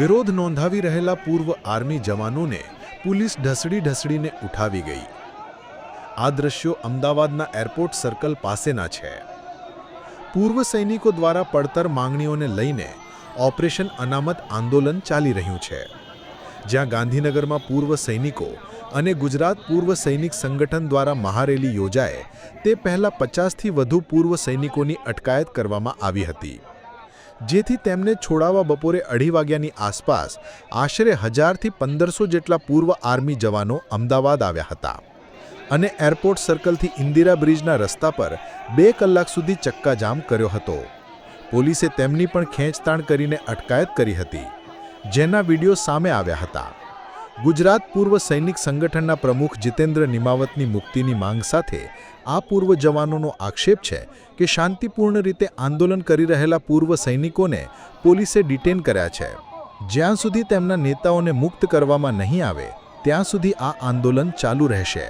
વિરોધ નોંધાવી રહેલા પૂર્વ આર્મી જવાનોને પોલીસ ઢસડીને ઉઠાવી ગઈ। આ દ્રશ્યો અમદાવાદના એરપોર્ટ સર્કલ પાસેના છે। પૂર્વ સૈનિકો દ્વારા પડતર માંગણીઓને લઈને ઓપરેશન અનામત આંદોલન ચાલી રહ્યું છે, જ્યાં ગાંધીનગરમાં પૂર્વ સૈનિકો અને ગુજરાત પૂર્વ સૈનિક સંગઠન દ્વારા મહારેલી યોજાય તે પહેલાં 50થી વધુ પૂર્વ સૈનિકોની અટકાયત કરવામાં આવી હતી, જેથી તેમને છોડાવવા બપોરે 2:30 વાગ્યાની આસપાસ આશરે 1000થી 1500 જેટલા પૂર્વ આર્મી જવાનો અમદાવાદ આવ્યા હતા અને એરપોર્ટ સર્કલથી ઇન્દિરા બ્રિજના રસ્તા પર 2 કલાક સુધી ચક્કાજામ કર્યો હતો। પોલીસે તેમની પણ ખેંચતાણ કરીને અટકાયત કરી હતી, જેના વિડીયો સામે આવ્યા હતા। ગુજરાત પૂર્વ સૈનિક સંગઠનના પ્રમુખ જીતેન્દ્ર નિમાવતની મુક્તિની માંગ સાથે આ પૂર્વ જવાનોનો આક્ષેપ છે કે શાંતિપૂર્ણ રીતે આંદોલન કરી રહેલા પૂર્વ સૈનિકોને પોલીસે ડિટેન કર્યા છે। જ્યાં સુધી તેમના નેતાઓને મુક્ત કરવામાં નહીં આવે ત્યાં સુધી આ આંદોલન ચાલુ રહેશે।